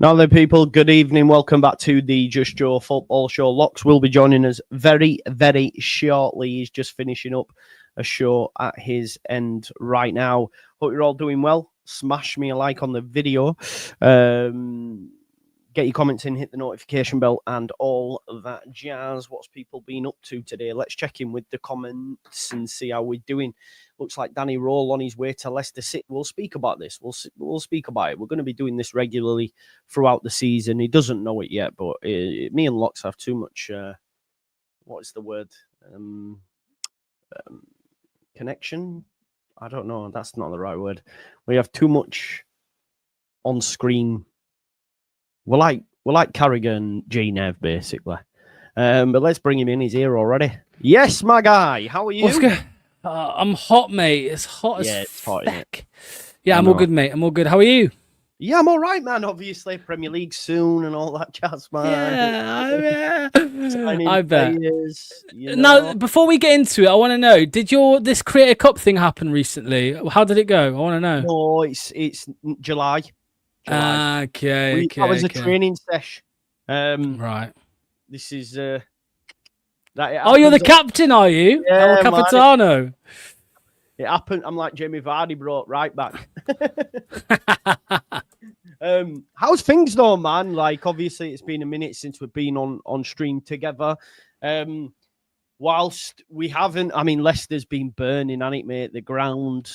Now then, people, good evening. Welcome back to the Just Joe Football Show. Locks will be joining us very, very shortly. He's just finishing up a show at his end right now. Hope you're all doing well. Smash me a like on the video. Get your comments in, hit the notification bell and all that jazz. What's people been up to today? Let's check in with the comments and see how we're doing. Looks like Danny Roll on his way to Leicester City. We'll speak about this. We'll speak about it. We're going to be doing this regularly throughout the season. He doesn't know it yet, but me and Locks have too much, what is the word? Connection? I don't know. That's not the right word. We have too much on-screen. We're like Carrigan, G-Nev, basically. But let's bring him in. He's here already. Yes, my guy. How are you? What's good? I'm hot, mate. It's hot as hot, feck. Yeah, I'm all good, mate. I'm all good. How are you? Yeah, I'm all right, man. Obviously, Premier League soon and all that jazz, man. Yeah, I bet. Players, Now, before we get into it, I want to know: did this Creator Cup thing happen recently? How did it go? I want to know. No, it's July. Okay. That was a training sesh. Right. This is you're the captain, are you? Yeah, El Capitano. It happened. I'm like Jamie Vardy, brought right back. How's things though, man? Like, obviously, it's been a minute since we've been on stream together. Whilst we haven't, I mean, Leicester's been burning, hasn't it, mate? The ground,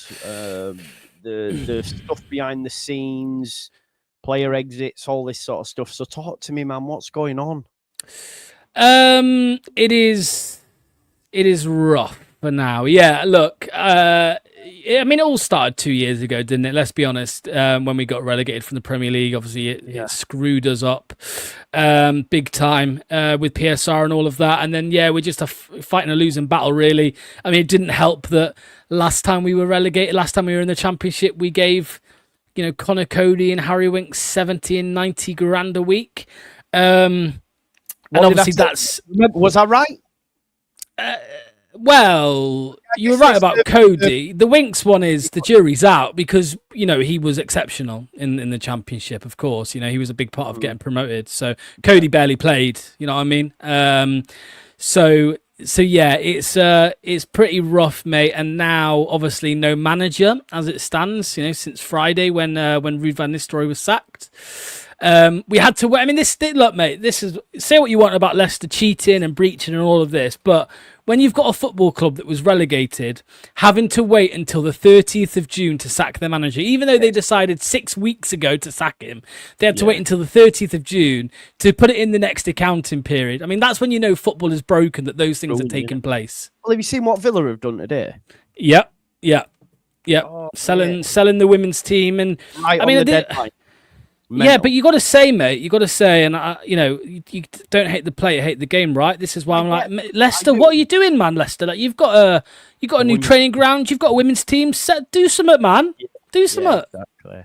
the stuff behind the scenes, player exits, all this sort of stuff. So talk to me, man. What's going on? It is rough for now. Yeah, look, I mean, it all started 2 years ago, didn't it? Let's be honest. When we got relegated from the Premier League, obviously it screwed us up big time with PSR and all of that. And then, we're just fighting a losing battle, really. I mean, it didn't help that last time we were relegated, last time we were in the Championship, we gave, Connor Cody and Harry Winks 70 and 90 grand a week. And obviously was I right? Well, you were right about Cody. The Winks one is the jury's out because, he was exceptional in the Championship, of course. He was a big part of getting promoted. So Cody barely played, you know what I mean? So yeah, it's pretty rough, mate. And now, obviously, no manager as it stands, since Friday when Ruud van Nistelrooy was sacked. We had to wait. I mean, look, mate, this is, say what you want about Leicester cheating and breaching and all of this, but when you've got a football club that was relegated, having to wait until the 30th of June to sack their manager, even though they decided 6 weeks ago to sack him, they had to wait until the 30th of June to put it in the next accounting period. I mean, that's when football is broken, that those things are taking place. Well, have you seen what Villa have done today? Yep. Oh, selling the women's team, and right, I mean, deadline. Mental. Yeah, but you got to say, mate. You got to say, and you don't hate the player, hate the game, right? This is why I'm like, Leicester, what are you doing, man? Leicester, like you've got a new training ground, you've got a women's team. Do something, man. Do something. Yeah, exactly.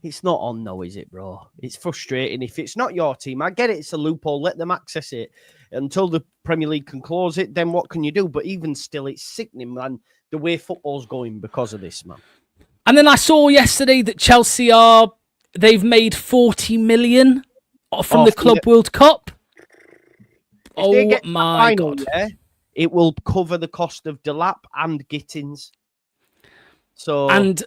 It's not on, though, is it, bro? It's frustrating. If it's not your team, I get it. It's a loophole. Let them access it until the Premier League can close it. Then what can you do? But even still, it's sickening, man. The way football's going because of this, man. And then I saw yesterday that Chelsea they've made 40 million from the Club World Cup. Oh my God. It will cover the cost of Delap and Gittins. So and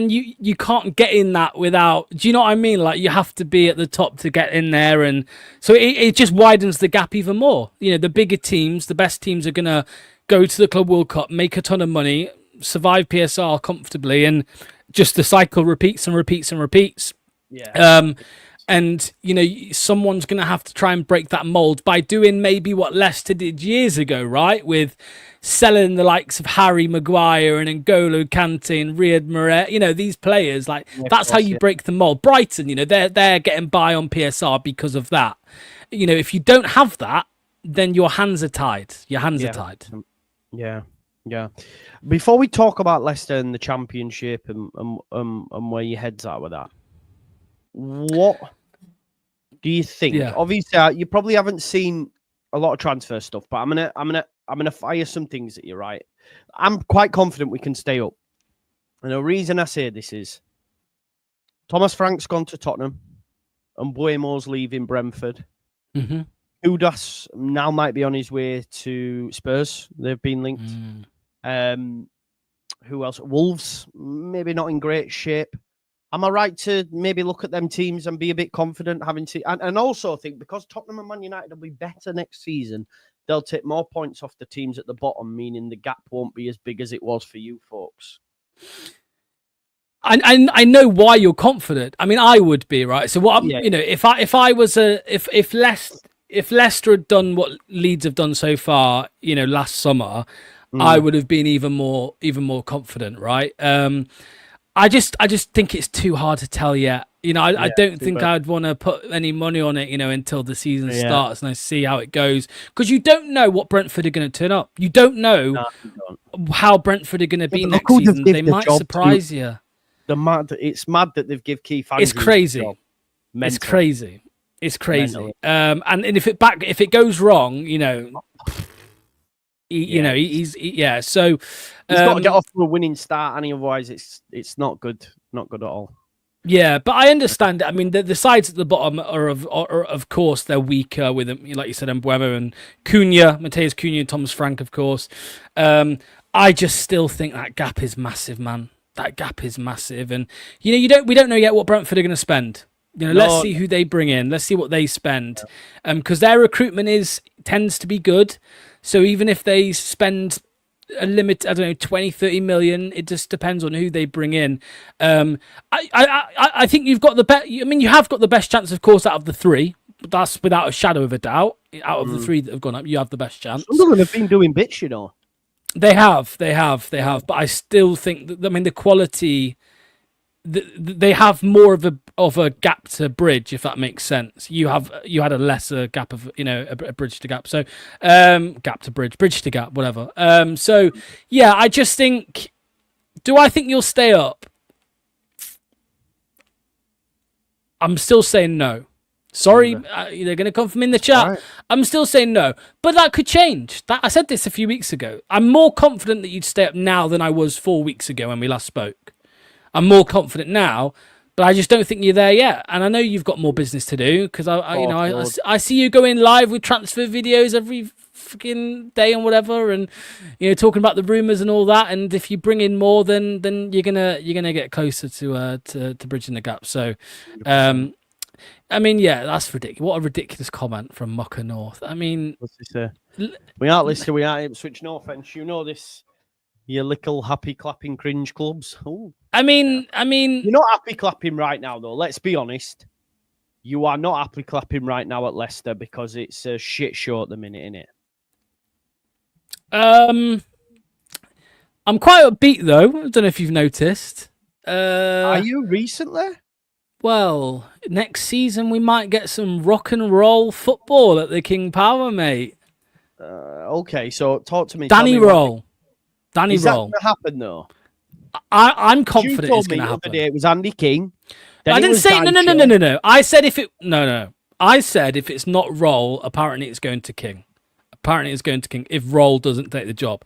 you can't get in that without, do you know what I mean? Like, you have to be at the top to get in there, and so it just widens the gap even more. The bigger teams, the best teams are gonna go to the Club World Cup, make a ton of money, survive PSR comfortably, and just the cycle repeats and repeats and repeats. Yeah. And someone's going to have to try and break that mold by doing maybe what Leicester did years ago, right? With selling the likes of Harry Maguire and N'Golo Kante and Riyad Mahrez, these players, like, that's how you break the mold. Brighton, they're getting by on PSR because of that. If you don't have that, then your hands are tied. Your hands are tied. Yeah. Before we talk about Leicester and the Championship and where your head's at with that, what do you think? Yeah. Obviously, you probably haven't seen a lot of transfer stuff, but I'm gonna fire some things at you, right? I'm quite confident we can stay up, and the reason I say this is Thomas Frank's gone to Tottenham. and Buemo's leaving Brentford. Mm-hmm. Udas now might be on his way to Spurs. They've been linked. Who else? Wolves, maybe not in great shape. Am I right to maybe look at them teams and be a bit confident having to... And also think because Tottenham and Man United will be better next season, they'll take more points off the teams at the bottom, meaning the gap won't be as big as it was for you folks. I know why you're confident. I mean, I would be, right. So what I'm, you know, if Leicester had done what Leeds have done so far, you know, last summer, I would have been even more confident, right? I just think it's too hard to tell yet. You know, I don't think I'd want to put any money on it, you know, until the season starts and I see how it goes. Because you don't know what Brentford are going to turn up. You don't know how Brentford are going to be next season. They might surprise you. It's mad that they've give Keith Andrews It's crazy. It's crazy. It's crazy. And if it goes wrong, you know, he's So he's got to get off to a winning start, and otherwise it's not good. Not good at all. Yeah, but I understand it. I mean, the sides at the bottom are of course they're weaker with, like you said, Mbuemo and Cunha, Mateus Cunha and Thomas Frank, of course. I just still think that gap is massive, man. That gap is massive, and you know, we don't know yet what Brentford are going to spend. You know, let's see who they bring in. Let's see what they spend, because their recruitment tends to be good. So even if they spend a limit, I don't know, 20, 30 million, it just depends on who they bring in. I think you've got the best. I mean, you have got the best chance, of course, out of the three. That's without a shadow of a doubt. Out of the three that have gone up, you have the best chance. Some of them have been doing bits, you know. They have. But I still think that, I mean, the quality, they have more of a gap to bridge, if that makes sense. You had a lesser gap of, you know, a bridge to gap. So gap to bridge to gap, whatever. So yeah, I just think, do I think you'll stay up? I'm still saying no. Sorry, they're going to come from in the chat. Right. I'm still saying no, but that could change. I said this a few weeks ago. I'm more confident that you'd stay up now than I was 4 weeks ago when we last spoke. I'm more confident now, but I just don't think you're there yet. And I know you've got more business to do because I see you going live with transfer videos every freaking day and whatever, and you know, talking about the rumors and all that. And if you bring in more, then you're gonna get closer to bridging the gap. So. I mean, yeah, that's ridiculous. What a ridiculous comment from Mucker North. I mean, what's he say? We aren't Leicester, we aren't Ipswich. No offense, you know this. Your little happy clapping cringe clubs. Ooh. I mean, you're not happy clapping right now, though. Let's be honest. You are not happy clapping right now at Leicester because it's a shit show at the minute, innit? I'm quite upbeat though. I don't know if you've noticed. Are you recently? Well, next season we might get some rock and roll football at the King Power, mate. Okay, so talk to me. Danny Roll. Is that going to happen, though? I'm confident it's going to happen. The other day it was Andy King. I didn't say no. I said if it's not Roll, apparently it's going to King. If Roll doesn't take the job.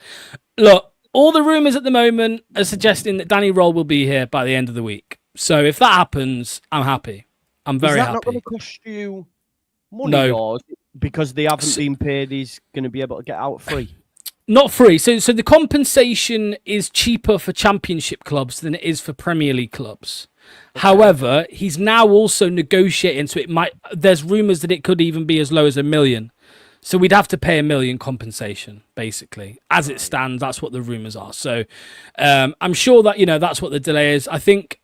Look, all the rumours at the moment are suggesting that Danny Roll will be here by the end of the week. So if that happens, I'm happy. I'm very happy. Is that not going to cost you money, or because they haven't been paid, he's going to be able to get out free? Not free. So the compensation is cheaper for Championship clubs than it is for Premier League clubs. Okay. However, he's now also negotiating, so there's rumours that it could even be as low as $1 million. So we'd have to pay $1 million compensation, basically. As it stands, that's what the rumours are. So I'm sure that, you know, that's what the delay is. I think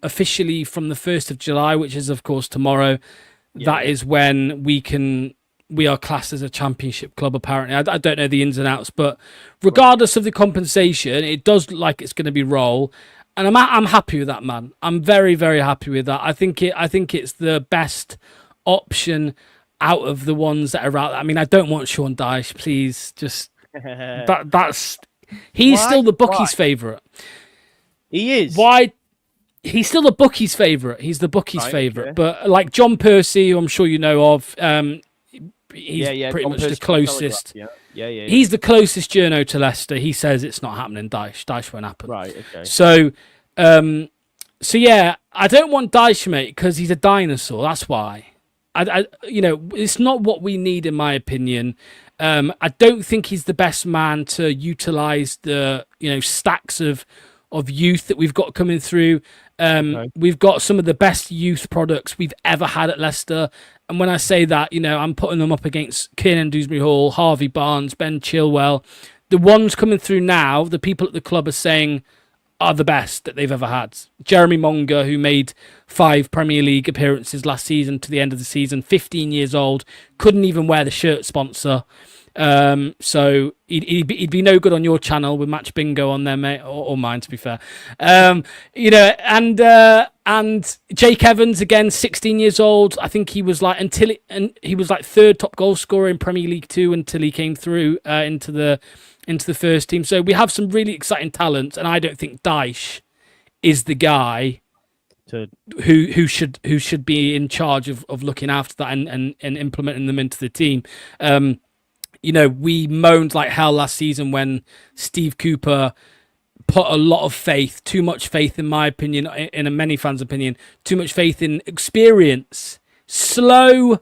officially from the 1st of July, which is, of course, tomorrow, that is when we are classed as a Championship club, apparently. I don't know the ins and outs, but regardless of the compensation, it does look like it's going to be Roll. And I'm happy with that, man. I'm very, very happy with that. I think it's the best option out of the ones that are out. I mean, I don't want Sean Dyche, please. Just he's still the bookies' favourite. He is. Why? He's still the bookies' favourite. He's the bookies' favourite. Okay. But like John Percy, who I'm sure you know of, he's pretty John much Percy the closest. Yeah. He's the closest journo to Leicester. He says it's not happening. Dyche won't happen. Right. Okay. So, So yeah, I don't want Dyche, mate, because he's a dinosaur. That's why. It's not what we need, in my opinion. I don't think he's the best man to utilize the stacks of youth that we've got coming through. Okay. We've got some of the best youth products we've ever had at Leicester. And when I say that, I'm putting them up against Kiernan Dewsbury-Hall, Harvey Barnes, Ben Chilwell. The ones coming through now, the people at the club are saying are the best that they've ever had. Jeremy Monga, who made 5 Premier League appearances last season to the end of the season, 15 years old, couldn't even wear the shirt sponsor. So he'd be no good on your channel with Match Bingo on there, mate, or mine, to be fair. And Jake Evans, again, 16 years old. I think he was like he was like 3rd top goal scorer in Premier League 2 until he came through into the first team. So we have some really exciting talent, and I don't think Dyche is the guy who should be in charge of looking after that and implementing them into the team. We moaned like hell last season when Steve Cooper put a lot of faith, too much faith, in my opinion, in many fans' opinion, too much faith in experience. Slow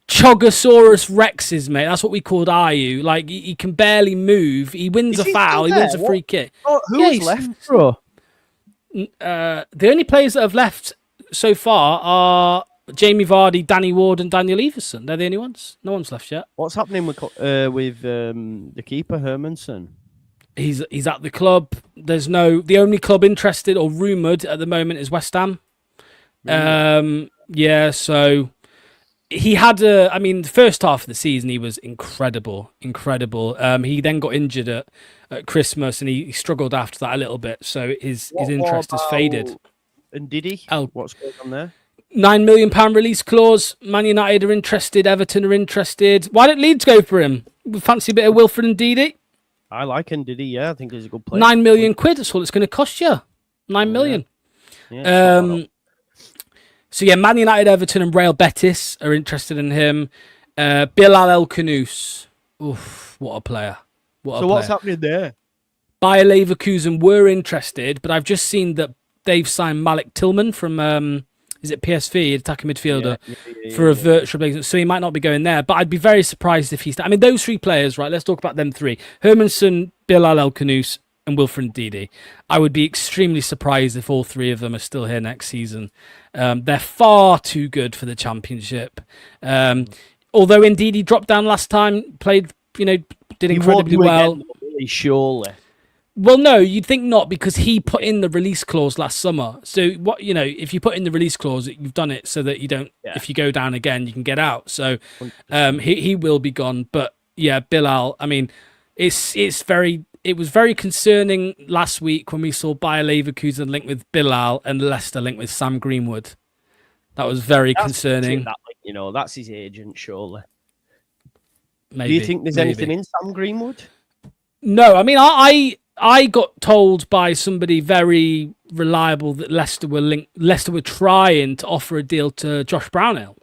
Chogosaurus Rexes, mate. That's what we called Ayew. Like, he can barely move. He wins a foul. He wins a free kick. Oh, who's left, bro? The only players that have left so far are Jamie Vardy, Danny Ward, and Daniel Everson. They're the only ones. No one's left yet. What's happening with the keeper, Hermanson? He's at the club. The only club interested or rumoured at the moment is West Ham. Really? So he had the first half of the season he was incredible. He then got injured at Christmas and he struggled after that a little bit. So his interest has faded. And did he? What's going on there? £9 million release clause. Man United are interested. Everton are interested. Why don't Leeds go for him? Fancy a bit of Wilfred and Ndidi? I like Ndidi, yeah. I think he's a good player. £9 million. That's all it's going to cost you. £9 million. Yeah, so yeah, Man United, Everton, and Real Betis are interested in him. Bilal El Khanous. Oof, what a player. What's happening there? Bayer Leverkusen were interested, but I've just seen that they've signed Malik Tillman from is it PSV, attacking midfielder, for a virtual replacement. So he might not be going there, but I'd be very surprised if he's... those 3 players, right? Let's talk about them 3. Hermanson, Bilal El Khanous, and Wilfred Ndidi. I would be extremely surprised if all 3 of them are still here next season. They're far too good for the Championship. Although Ndidi dropped down last time, played, did incredibly well. Again, really, surely. Well, no, you'd think not, because he put in the release clause last summer. So if you put in the release clause, you've done it so that you don't. Yeah. If you go down again, you can get out. So he will be gone. But yeah, Bilal. It was very concerning last week when we saw Bayer Leverkusen linked with Bilal and Leicester linked with Sam Greenwood. That was very concerning. That's his agent, surely. Maybe, do you think there's anything in Sam Greenwood? No, I got told by somebody very reliable that Leicester were trying to offer a deal to Josh Brownhill,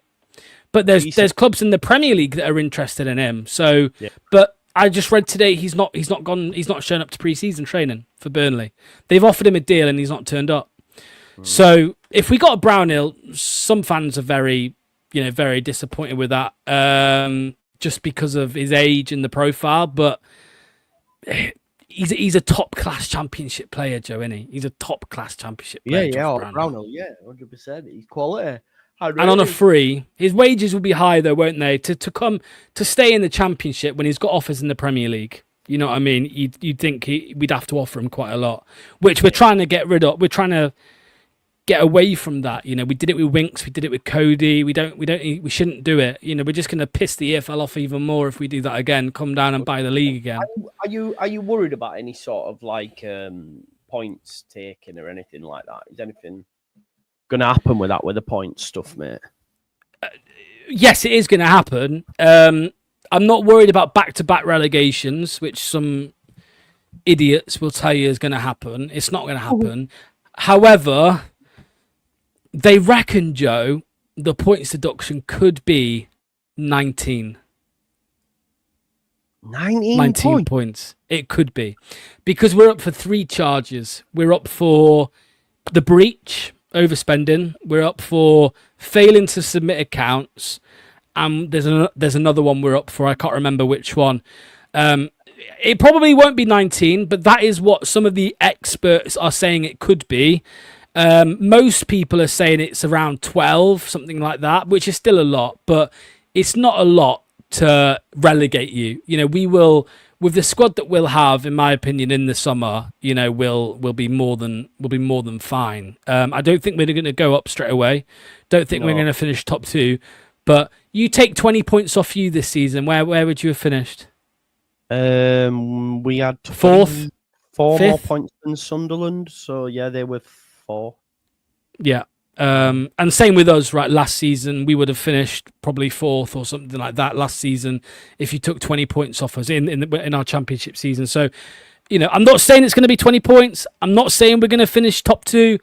but there's clubs in the Premier League that are interested in him. So, yeah. But I just read today he's not shown up to pre-season training for Burnley. They've offered him a deal and he's not turned up. So if we got a Brownhill, some fans are very disappointed with that, just because of his age and the profile, but. He's a top class Championship player, Joe, isn't he? He's a top class Championship player. Brownhill, 100%. He's quality. And on a free, his wages will be high though, won't they? To stay in the Championship when he's got offers in the Premier League. You know what I mean? You'd think we'd have to offer him quite a lot, which we're trying to get rid of. We're trying to get away from that. We did it with Winks, we did it with Cody. We shouldn't do it. We're just going to piss the EFL off even more if we do that again. Come down and buy the league again. Are you worried about any sort of points taken or anything like that? Is anything going to happen with the points stuff, mate? Yes, it is going to happen. I'm not worried about back-to-back relegations, which some idiots will tell you is going to happen. It's not going to happen. However, they reckon, Joe, the points deduction could be 19. 19 points. It could be. Because we're up for 3 charges. We're up for the breach, overspending. We're up for failing to submit accounts. There's another one we're up for. I can't remember which one. It probably won't be 19, but that is what some of the experts are saying it could be. Most people are saying it's around 12, something like that, which is still a lot, but it's not a lot to relegate you. We will, with the squad that we'll have, in my opinion, in the summer, we'll be more than fine. I don't think we're going to go up straight away. Don't think we're going to finish top 2. But you take 20 points off you this season. Where would you have finished? We had 4th, 4 5th? more points than Sunderland, so yeah, they were 4. Yeah. And same with us, right? Last season, we would have finished probably 4th or something like that last season if you took 20 points off us in our championship season. So, I'm not saying it's going to be 20 points. I'm not saying we're going to finish top 2,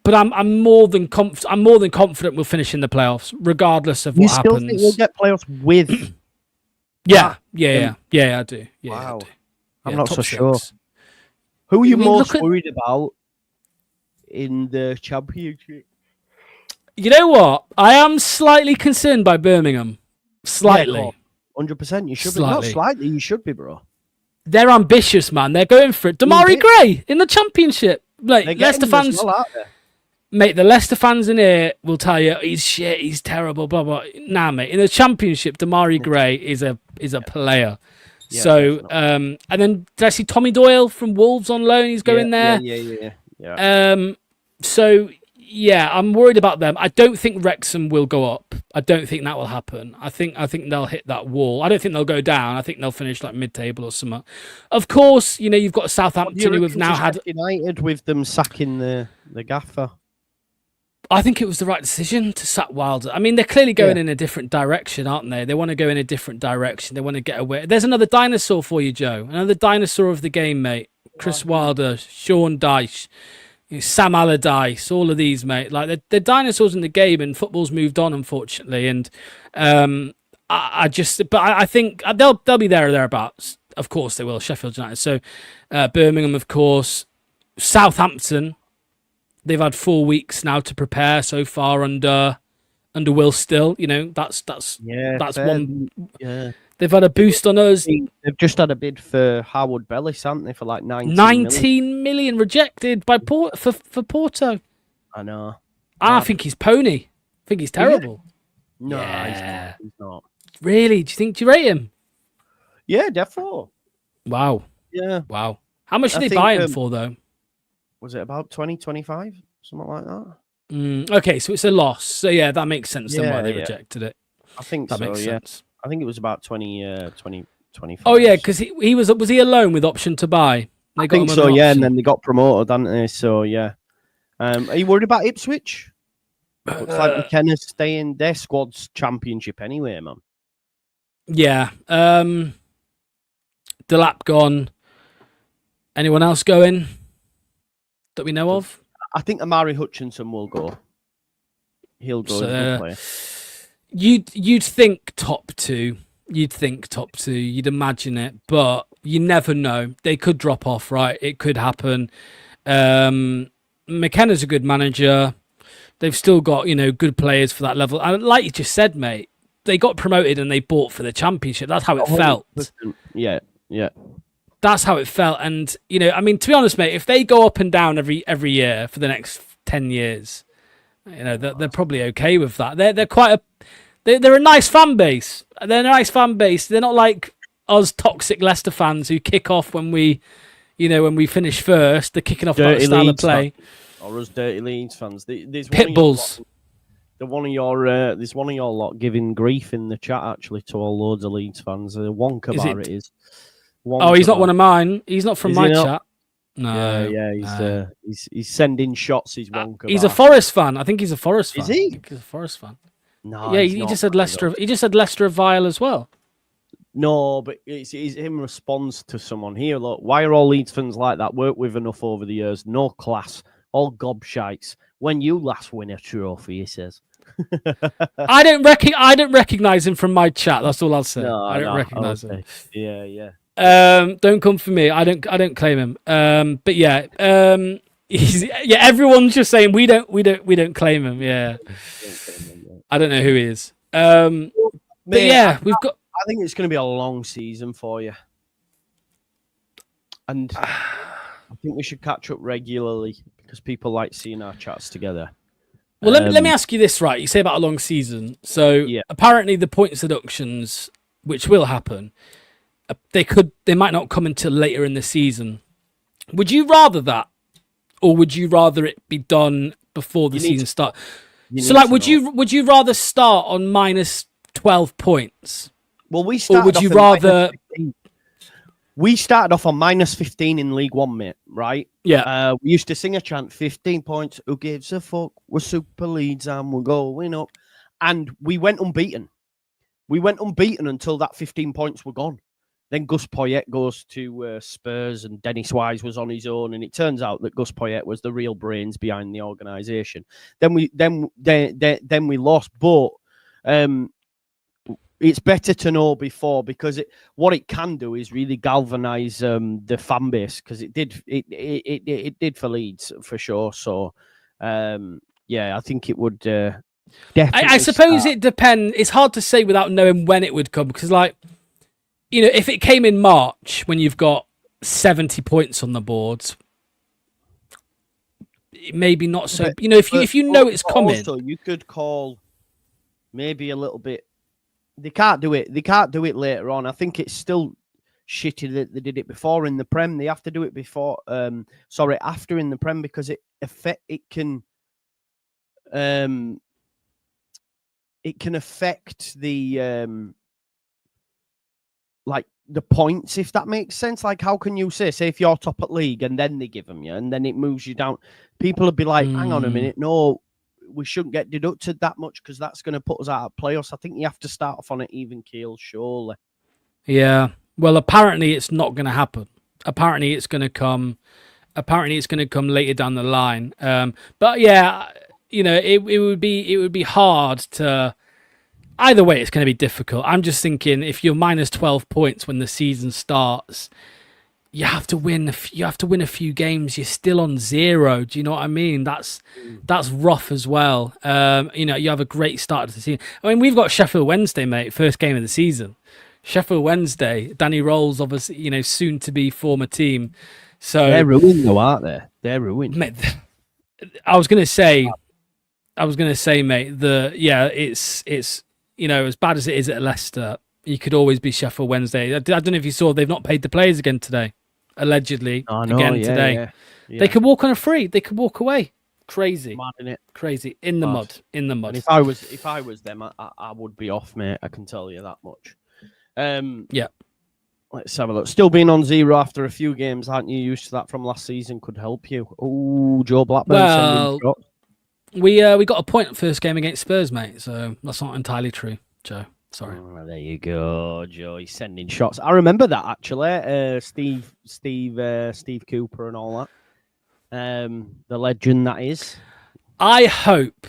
but I'm more than confident we'll finish in the playoffs, regardless of what happens. You still think we'll get playoffs with? Yeah, I do. Yeah, wow. I do. I'm Yeah, not top so 6. sure. Who are you most look worried about in the championship? You know what? I am slightly concerned by Birmingham. Slightly. 100%. You should Slightly. be. Not slightly. You should be, bro. They're ambitious, man. They're going for it. Damari Gray in the championship. Like, Leicester fans. Well, aren't they? Mate, the Leicester fans in here will tell you he's shit, he's terrible, blah blah. Nah, mate. In the championship, Damari Gray is a player. Yeah, so, and then did I see Tommy Doyle from Wolves on loan? He's going there. Yeah. So yeah, I'm worried about them. I don't think Wrexham will go up. I don't think that will happen. I think they'll hit that wall. I don't think they'll go down. I think they'll finish like mid-table or something. Of course, you've got Southampton who have now had United with them sacking the gaffer. I think it was the right decision to sack Wilder. I mean, they're clearly going in a different direction, aren't they? They want to go in a different direction. They want to get away. There's another dinosaur for you, Joe. Another dinosaur of the game, mate. Chris Wilder, Sean Dyche, Sam Allardyce, all of these, mate. Like, they're dinosaurs in the game, and football's moved on, unfortunately. And I think they'll be there or thereabouts. Of course they will. Sheffield United. So Birmingham, of course. Southampton. They've had 4 weeks now to prepare so far under Will Still. That's one. Yeah. They've had a boost on us. They've just had a bid for Howard Bellis, haven't they, for like 19 million rejected by for Porto. I know. I think he's pony. I think he's terrible. No, he's not. Really? Do you rate him? Yeah, definitely. Wow. Yeah. Wow. How much did they buy him for, though? Was it about 20, 25? Something like that? Okay, so it's a loss. So, yeah, that makes sense then why they rejected it. I think that makes sense. I think it was about 20, 25. Oh, yeah, because was he alone with option to buy? I think so, yeah, and then they got promoted, didn't they? So, yeah. Are you worried about Ipswich? Looks like McKenna's staying their squad's championship anyway, man. Yeah. Delap gone. Anyone else going that we know of? I think Amari Hutchinson will go. He'll go. So, you'd think top 2. You'd imagine it, but you never know. They could drop off, right? It could happen. McKenna's a good manager. They've still got, good players for that level. And like you just said, mate, they got promoted and they bought for the championship. That's how it felt. Yeah. That's how it felt. And, to be honest, mate, if they go up and down every year for the next 10 years, they're probably okay with that. They're a nice fan base. They're a nice fan base. They're not like us toxic Leicester fans who kick off when we finish first. They're kicking off about the style of play. Or us dirty Leeds fans. There's Pitbulls. There's one of your lot giving grief in the chat actually to all loads of Leeds fans. Wonka bar it is. Oh, he's not one of mine. He's not from my chat. No. Yeah, he's sending shots. He's Wonka. He's a Forest fan. I think he's a Forest fan. Is he? He's a Forest fan. No. Yeah, he just said Leicester. He just said Leicester of Vile as well. No, but it's him response to someone here. Look, why are all Leeds fans like that? Worked with enough over the years. No class. All gobshites. When you last win a trophy, he says. I don't recognize him from my chat. That's all I'll say. No, I don't recognize him. Yeah. Don't come for me. I don't claim him. But yeah. Yeah, everyone's just saying we don't claim him. Yeah, I don't know who he is. But yeah, we've got. I think it's going to be a long season for you, and I think we should catch up regularly because people like seeing our chats together. Well, let me ask you this, right? You say about a long season. So apparently the points deductions, which will happen, they might not come until later in the season. Would you rather that, or would you rather it be done before the season starts? So, like, would you rather start on minus 12 points? Well, we started. Or would you rather? We started off on minus 15 in League One, mate. Right? Yeah. We used to sing a chant: 15 points. Who gives a fuck? We're Super Leeds and we're going up. And we went unbeaten. We went unbeaten until that 15 points were gone. Then Gus Poyet goes to Spurs, and Dennis Wise was on his own. And it turns out that Gus Poyet was the real brains behind the organisation. Then we lost, but it's better to know before, because what it can do is really galvanise the fan base, because it did for Leeds for sure. So I think it would definitely. I suppose it depends. It's hard to say without knowing when it would come, because if it came in March when you've got 70 points on the board, maybe not so. If you know it's coming, also you could call maybe a little bit. They can't do it. They can't do it later on. I think it's still shitty that they did it before in the Prem. They have to do it before. After in the Prem, because it can affect the the points, if that makes sense. Like, how can you say if you're top at league and then they give them you and then it moves you down? People would be like, hang on a minute, no, we shouldn't get deducted that much because that's going to put us out of playoffs. I think you have to start off on an even keel, surely. Yeah. Well, apparently it's not going to happen. Apparently it's going to come later down the line. But yeah, it would be hard to. Either way, it's going to be difficult. I'm just thinking, if you're minus 12 points when the season starts, you have to win. You have to win a few games. You're still on 0. Do you know what I mean? That's rough as well. You have a great start to the season. I mean, we've got Sheffield Wednesday, mate. First game of the season. Sheffield Wednesday. Danny Rolls, obviously, soon to be former team. So they're ruined, though, aren't they? They're ruined. Mate, I was going to say, mate. It's. As bad as it is at Leicester, you could always be Sheffield Wednesday. I don't know if you saw, they've not paid the players again today. Allegedly, today. Yeah. They could walk on a free. They could walk away. Crazy. Mad, innit? Crazy. In the mud. And if I was them, I would be off, mate. I can tell you that much. Yeah. Let's have a look. Still being on 0 after a few games, aren't you used to that from last season? Could help you. Oh, Joe Blackburn. Well, we got a point first game against Spurs, mate. So that's not entirely true, Joe. Sorry. Oh, there you go, Joe. He's sending shots. I remember that actually. Steve Cooper and all that. The legend that is. I hope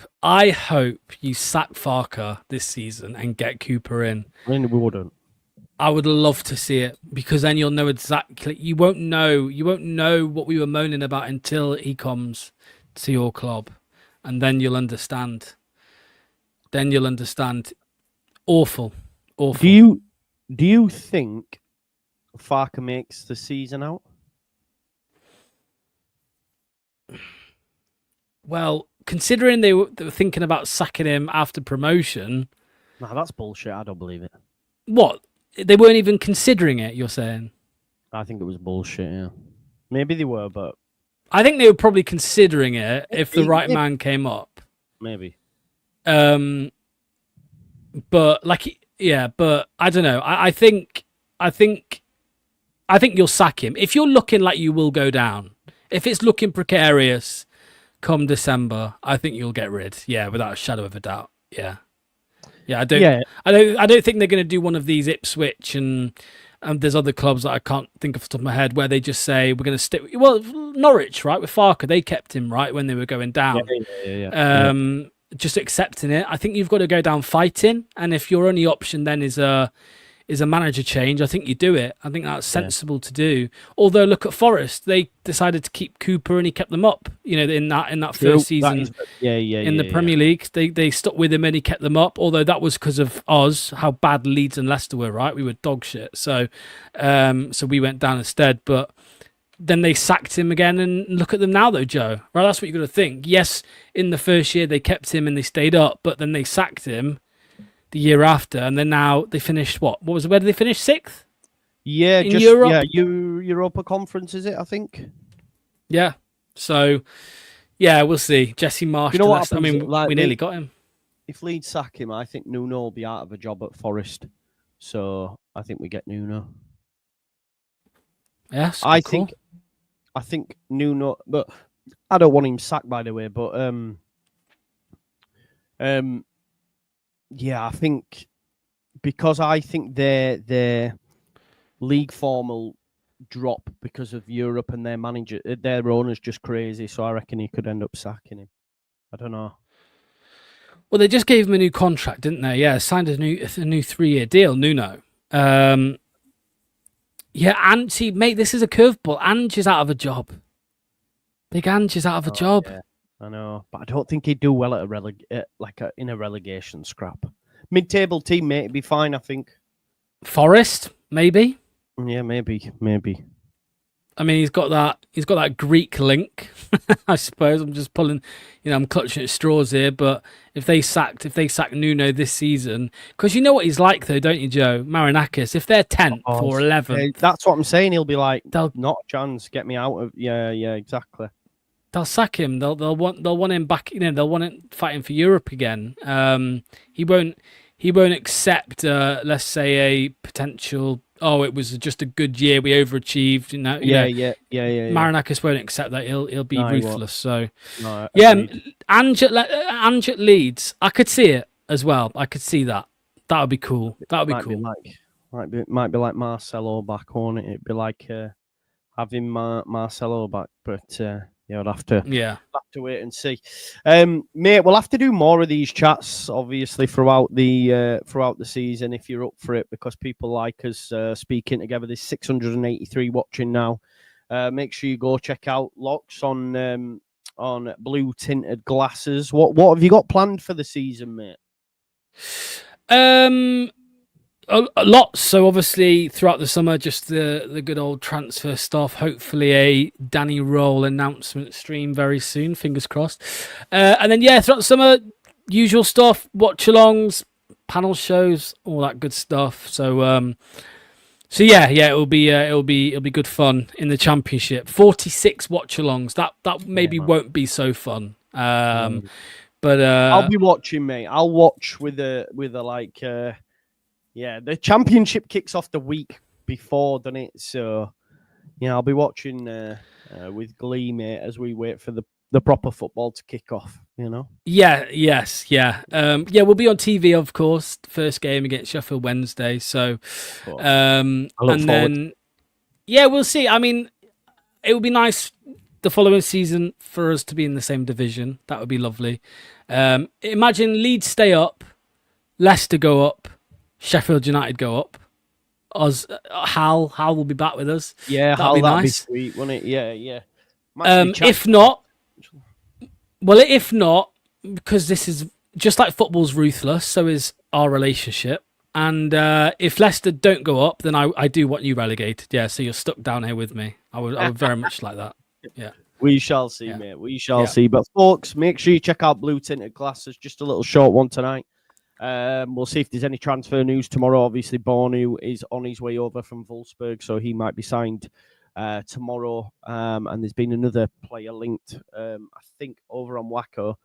you sack Farker this season and get Cooper in. I mean, we wouldn't. I would love to see it, because then you'll know exactly. You won't know what we were moaning about until he comes to your club. And then you'll understand. Awful. Do you think Farker makes the season out? Well, considering they were thinking about sacking him after promotion. Nah, that's bullshit. I don't believe it. What? They weren't even considering it, you're saying? I think it was bullshit, yeah. Maybe they were, but... I think they were probably considering it if the right man came up. Maybe. But I don't know. I think you'll sack him. If you're looking like you will go down, if it's looking precarious come December, I think you'll get rid. Yeah, without a shadow of a doubt. Yeah. Yeah, I don't think they're going to do one of these Ipswich and there's other clubs that I can't think of off the top of my head where they just say we're going to stick. Well, Norwich, right, with Farker, they kept him right when they were going down. Just accepting it. I think you've got to go down fighting, and if your only option then is a is a manager change, I think you do it. I think that's sensible to do. Although look at Forest, they decided to keep Cooper and he kept them up. You know, in that first season, in the Premier League, they stuck with him and he kept them up. Although that was because of us, how bad Leeds and Leicester were. Right, we were dog shit. So we went down instead. But then they sacked him again, and look at them now, though, Joe. Right, that's what you've got to think. Yes, in the first year they kept him and they stayed up, but then they sacked him the year after, and then now they finished where did they finish? 6th? Yeah, in Europe? Europa Conference, is it? I think. Yeah. So, yeah, we'll see. Jesse Marsh. You know what? I mean, we nearly got him. If Leeds sack him, I think Nuno will be out of a job at Forest. So I think we get Nuno. Yes, I think Nuno, but I don't want him sacked, by the way. But yeah, I think because I think their league form will drop because of Europe and their owner's just crazy. So I reckon he could end up sacking him. I don't know. Well, they just gave him a new contract, didn't they? Yeah, signed a new 3-year deal. Nuno. Yeah, and see, mate, this is a curveball. Ange is out of a job. Big Ange is out of a job. Yeah, I know, but I don't think he'd do well at in a relegation scrap. Mid-table team, mate, it'd be fine, I think. Forest, maybe. Yeah, maybe. I mean, he's got that Greek link, I suppose. I'm just pulling, I'm clutching at straws here. But if they sack Nuno this season, because you know what he's like, though, don't you, Joe? Marinakis. If they're 10th or 11th, that's what I'm saying. He'll be like, not a chance. Get me out of. Yeah, exactly. They'll sack him. They'll want him back. They'll want him fighting for Europe again. He won't accept, let's say, a potential. Oh, it was just a good year. We overachieved. Yeah. Marinakis won't accept that. He'll be ruthless. So, Ange at Leeds. I could see it as well. I could see that. That would be cool. That would be cool. Might be like Marcelo back on it. It'd be like having Marcelo back, but. I'd have to wait and see. Mate, we'll have to do more of these chats, obviously, throughout the season, if you're up for it, because people like us speaking together. There's 683 watching now. Make sure you go check out Locks on blue tinted glasses. What have you got planned for the season, mate? A lot. So obviously throughout the summer, just the good old transfer stuff. Hopefully a Danny Roll announcement stream very soon. Fingers crossed. And then throughout the summer, usual stuff, watch-alongs, panel shows, all that good stuff. So it'll be good fun in the championship. 46 watch-alongs. That maybe won't be so fun. But I'll be watching, mate. I'll watch with a the championship kicks off the week before, doesn't it? So, I'll be watching with glee, mate, as we wait for the proper football to kick off, We'll be on TV, of course. First game against Sheffield Wednesday. So, we'll see. I mean, it would be nice the following season for us to be in the same division. That would be lovely. Imagine Leeds stay up, Leicester go up, Sheffield United go up. Hal will be back with us. Yeah, that'd be nice. Be sweet, wouldn't it? Yeah. If not, because this is just like football's ruthless, so is our relationship. And if Leicester don't go up, then I do want you relegated. Yeah, so you're stuck down here with me. I would very much like that. Yeah. We shall see, mate. We shall see. But folks, make sure you check out Blue Tinted Glasses. Just a little short one tonight. We'll see if there's any transfer news tomorrow. Obviously, Bornu is on his way over from Wolfsburg, so he might be signed tomorrow. And there's been another player linked, I think, over on Waco,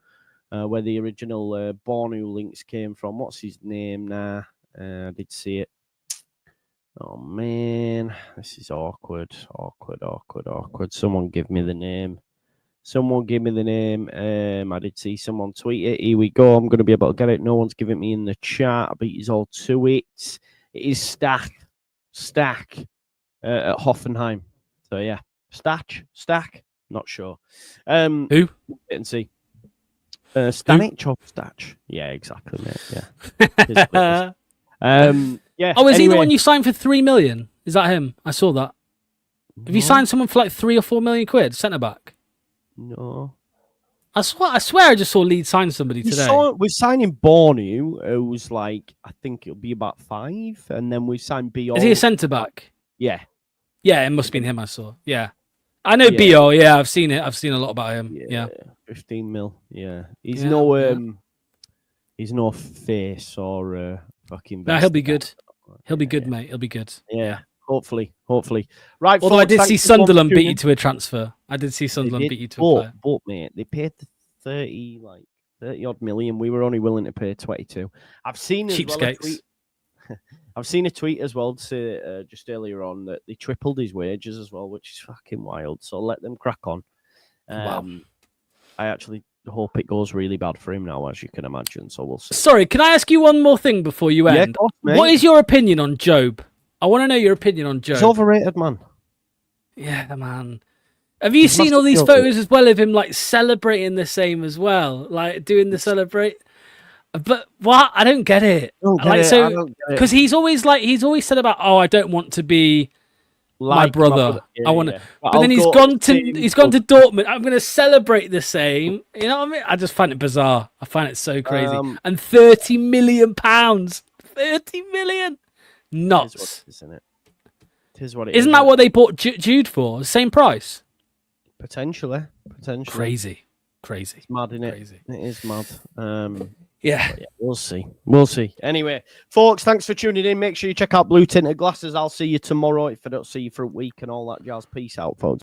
where the original Bornu links came from. What's his name now? I did see it. Oh, man. This is awkward. Someone give me the name. I did see someone tweet it. Here we go. I'm going to be able to get it. No one's giving me in the chat. I beat you all to it. It is Stack at Hoffenheim. So, yeah. Stack? Not sure. Who? Wait and see. Stanic or Stach? Yeah, exactly, mate. Yeah. Yeah. Oh, is he the anyway. one you signed for 3 million? Is that him? I saw that. Have you signed someone for like 3 or 4 million quid, centre back? No. I swear I just saw Leeds sign somebody today. We're signing Bornu, who's like, I think it'll be about 5, and then we signed Bio. Is he a centre back? Yeah. Yeah, it must have been him I saw. Yeah. I know Bio, yeah, I've seen it. I've seen a lot about him. Yeah. 15 mil. Yeah. He's no face or fucking No, he'll be good. He'll be good, mate. He'll be good. Yeah. Hopefully. Right. Although folks, I did see thanks for Sunderland beat tuning you in. to a transfer. I did see Sunderland beat you to a player. But mate, they paid 30 odd million. We were only willing to pay 22. I've seen as well a tweet. I've seen a tweet as well to just earlier on that they tripled his wages as well, which is fucking wild. So let them crack on. Wow. I actually hope it goes really bad for him now, as you can imagine. So we'll see. Sorry, can I ask you one more thing before you end? Yeah, of course, mate. What is your opinion on Job? I want to know your opinion on Job. He's overrated, man. Yeah, man. Have you seen all these photos as well of him like celebrating the same as well, like doing the celebrate? But what? I don't get it. Because he's always said about, I don't want to be like my brother. Yeah, I want to. But then he's gone to Dortmund. I'm going to celebrate the same. You know what I mean? I just find it bizarre. I find it so crazy. And £30 million. 30 million. Nuts. Isn't it? It is what it Isn't that what they bought Jude for? Same price? Potentially. Crazy. It's mad, isn't it? Crazy. It is mad. Yeah, we'll see. Anyway, folks, thanks for tuning in. Make sure you check out Blue Tinted Glasses. I'll see you tomorrow if I don't see you for a week and all that jazz. Peace out, folks.